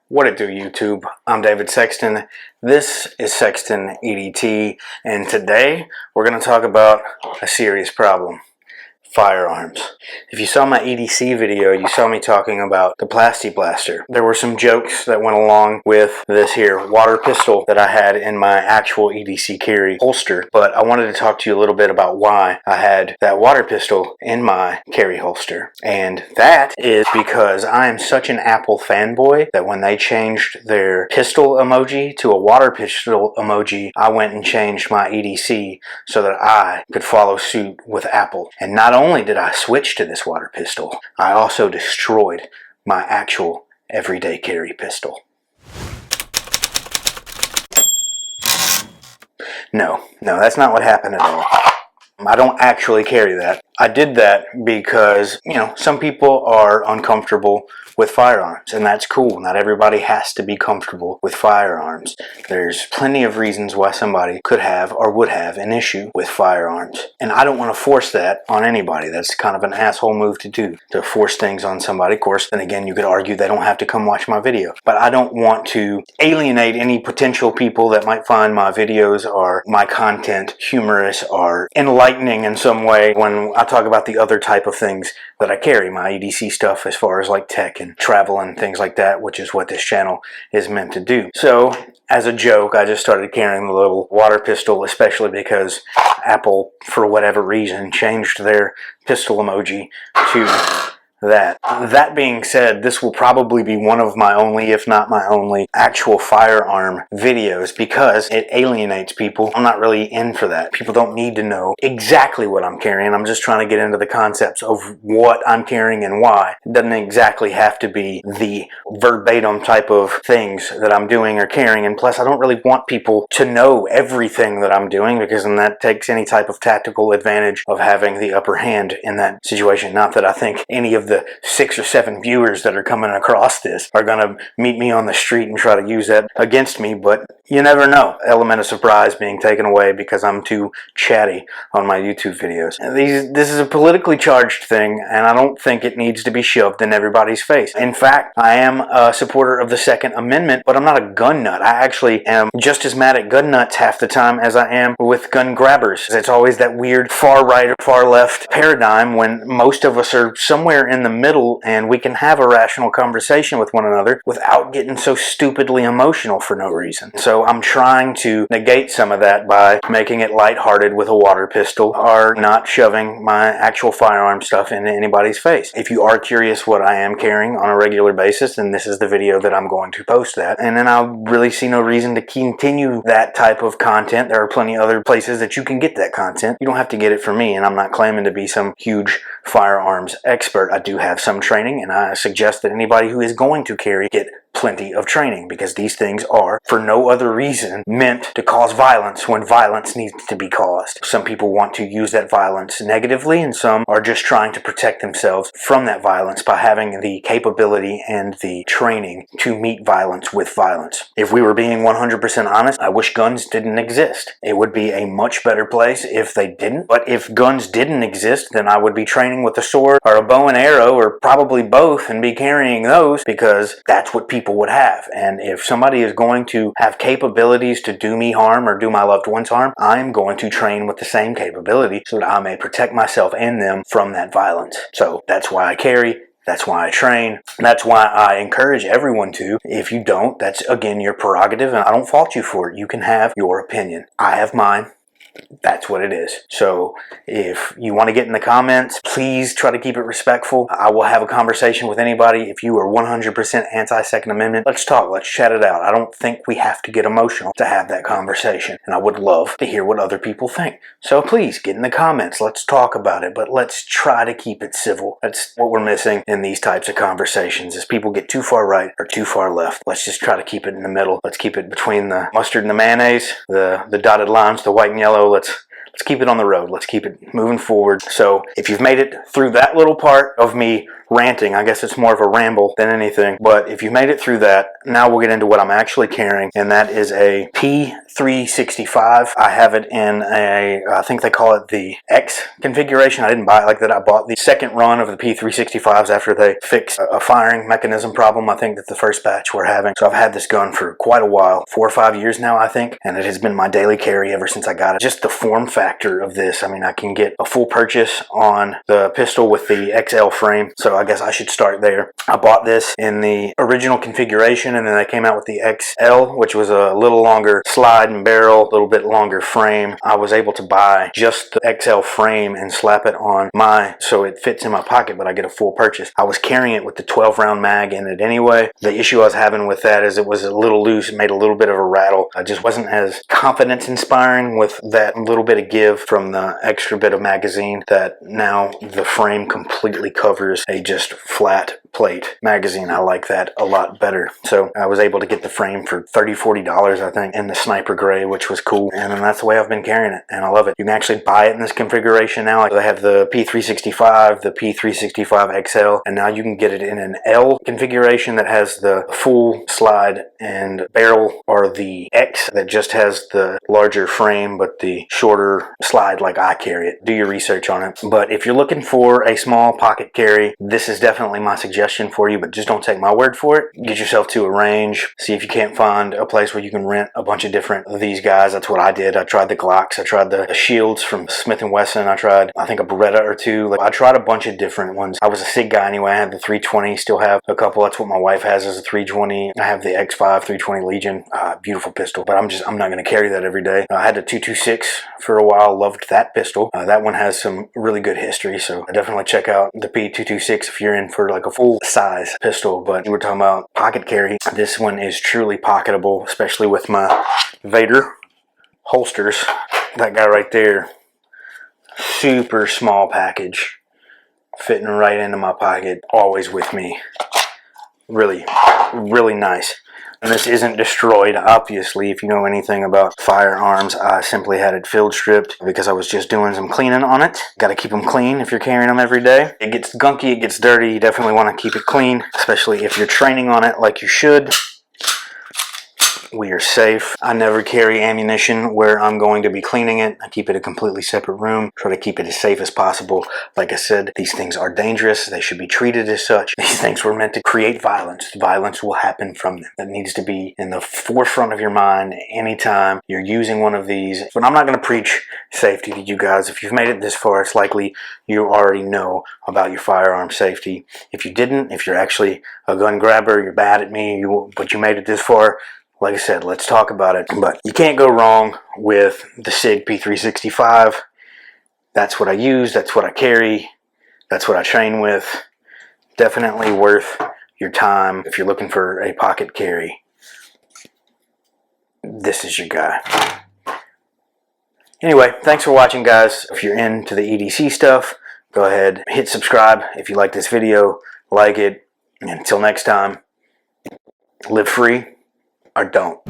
What it do, YouTube? I'm David Sexton. This is Sexton EDT, and today we're going to talk about a serious problem. Firearms. If you saw my EDC video, you saw me talking about the Plasti Blaster. There were some jokes that went along with this here water pistol that I had in my actual EDC carry holster, but I wanted to talk to you a little bit about why I had that water pistol in my carry holster. And that is because I am such an Apple fanboy that when they changed their pistol emoji to a water pistol emoji, I went and changed my EDC so that I could follow suit with Apple. And not only did I switch to this water pistol, I also destroyed my actual everyday carry pistol. No, that's not what happened at all. I don't actually carry that. I did that because, some people are uncomfortable with firearms, and that's cool. Not everybody has to be comfortable with firearms. There's plenty of reasons why somebody could have or would have an issue with firearms. And I don't want to force that on anybody. That's kind of an asshole move to do, to force things on somebody. Of course, then again, you could argue they don't have to come watch my video. But I don't want to alienate any potential people that might find my videos or my content humorous or enlightening in some way when I talk about the other type of things that I carry, my EDC stuff as far as like tech and travel and things like that, which is what this channel is meant to do. So as a joke, I just started carrying the little water pistol, especially because Apple, for whatever reason, changed their pistol emoji to that. That being said, this will probably be one of my only, if not my only, actual firearm videos because it alienates people. I'm not really in for that. People don't need to know exactly what I'm carrying. I'm just trying to get into the concepts of what I'm carrying and why. It doesn't exactly have to be the verbatim type of things that I'm doing or carrying, and plus I don't really want people to know everything that I'm doing because then that takes any type of tactical advantage of having the upper hand in that situation. Not that I think any of the 6 or 7 viewers that are coming across this are going to meet me on the street and try to use that against me, but you never know. Element of surprise being taken away because I'm too chatty on my YouTube videos. This is a politically charged thing, and I don't think it needs to be shoved in everybody's face. In fact, I am a supporter of the Second Amendment, but I'm not a gun nut. I actually am just as mad at gun nuts half the time as I am with gun grabbers. It's always that weird far right or far left paradigm when most of us are somewhere in the middle and we can have a rational conversation with one another without getting so stupidly emotional for no reason. So I'm trying to negate some of that by making it lighthearted with a water pistol or not shoving my actual firearm stuff into anybody's face. If you are curious what I am carrying on a regular basis, then this is the video that I'm going to post that. And then I'll really see no reason to continue that type of content. There are plenty of other places that you can get that content. You don't have to get it from me, and I'm not claiming to be some huge firearms expert. I do have some training, and I suggest that anybody who is going to carry get plenty of training because these things are, for no other reason, meant to cause violence when violence needs to be caused. Some people want to use that violence negatively, and some are just trying to protect themselves from that violence by having the capability and the training to meet violence with violence. If we were being 100% honest, I wish guns didn't exist. It would be a much better place if they didn't, but if guns didn't exist, then I would be training with a sword or a bow and arrow or probably both and be carrying those because that's what people would have. And if somebody is going to have capabilities to do me harm or do my loved ones harm, I'm going to train with the same capability so that I may protect myself and them from that violence. So that's why I carry. That's why I train. That's why I encourage everyone to. If you don't, that's again your prerogative and I don't fault you for it. You can have your opinion. I have mine. That's what it is. So if you want to get in the comments, please try to keep it respectful. I will have a conversation with anybody. If you are 100% anti-Second Amendment, let's talk. Let's chat it out. I don't think we have to get emotional to have that conversation. And I would love to hear what other people think. So please get in the comments. Let's talk about it. But let's try to keep it civil. That's what we're missing in these types of conversations is people get too far right or too far left. Let's just try to keep it in the middle. Let's keep it between the mustard and the mayonnaise, the dotted lines, the white and yellow. Let's keep it on the road. Let's keep it moving forward. So if you've made it through that little part of me ranting. I guess it's more of a ramble than anything. But if you made it through that, now we'll get into what I'm actually carrying, and that is a P365. I have it in I think they call it the X configuration. I didn't buy it like that. I bought the second run of the P365s after they fixed a firing mechanism problem I think that the first batch were having. So I've had this gun for quite a while, 4 or 5 years now I think, and it has been my daily carry ever since I got it. Just the form factor of this, I mean, I can get a full purchase on the pistol with the XL frame, so I guess I should start there. I bought this in the original configuration, and then they came out with the XL, which was a little longer slide and barrel, a little bit longer frame. I was able to buy just the XL frame and slap it on so it fits in my pocket, but I get a full purchase. I was carrying it with the 12 round mag in it anyway. The issue I was having with that is it was a little loose. It made a little bit of a rattle. I just wasn't as confidence inspiring with that little bit of give from the extra bit of magazine that now the frame completely covers a just flat plate magazine. I like that a lot better. So I was able to get the frame for $30-$40 I think in the sniper gray, which was cool, and then that's the way I've been carrying it, and I love it. You can actually buy it in this configuration now. Like they have the P365, the P365 XL, and now you can get it in an L configuration that has the full slide and barrel, or the X that just has the larger frame but the shorter slide like I carry it. Do your research on it. But if you're looking for a small pocket carry, this is definitely my suggestion for you, but just don't take my word for it. Get yourself to a range, see if you can't find a place where you can rent a bunch of different of these guys. That's what I did. I tried the Glocks, I tried the Shields from Smith & Wesson, I tried I think a Beretta or two. Like, I tried a bunch of different ones. I was a SIG guy anyway. I had the 320, still have a couple. That's what my wife has, is a 320. I have the X5 320 Legion, beautiful pistol, but I'm not going to carry that every day. I had the 226 for a while, loved that pistol. That one has some really good history, so definitely check out the P226 if you're in for like a full size pistol. But we're talking about pocket carry. This one is truly pocketable, especially with my Vader holsters. That guy right there, super small package, fitting right into my pocket, always with me. Really, really nice. And this isn't destroyed, obviously. If you know anything about firearms, I simply had it field stripped because I was just doing some cleaning on it. Got to keep them clean if you're carrying them every day. It gets gunky, it gets dirty. You definitely want to keep it clean, especially if you're training on it like you should. We are safe. I never carry ammunition where I'm going to be cleaning it. I keep it a completely separate room. Try to keep it as safe as possible. Like I said, these things are dangerous. They should be treated as such. These things were meant to create violence. Violence will happen from them. That needs to be in the forefront of your mind anytime you're using one of these. But I'm not going to preach safety to you guys. If you've made it this far, it's likely you already know about your firearm safety. If you didn't, if you're actually a gun grabber, you're bad at me, but you made it this far, like I said, let's talk about it. But you can't go wrong with the SIG P365. That's what I use. That's what I carry. That's what I train with. Definitely worth your time if you're looking for a pocket carry. This is your guy. Anyway, thanks for watching, guys. If you're into the EDC stuff, go ahead, hit subscribe. If you like this video, like it. And until next time, live free or don't.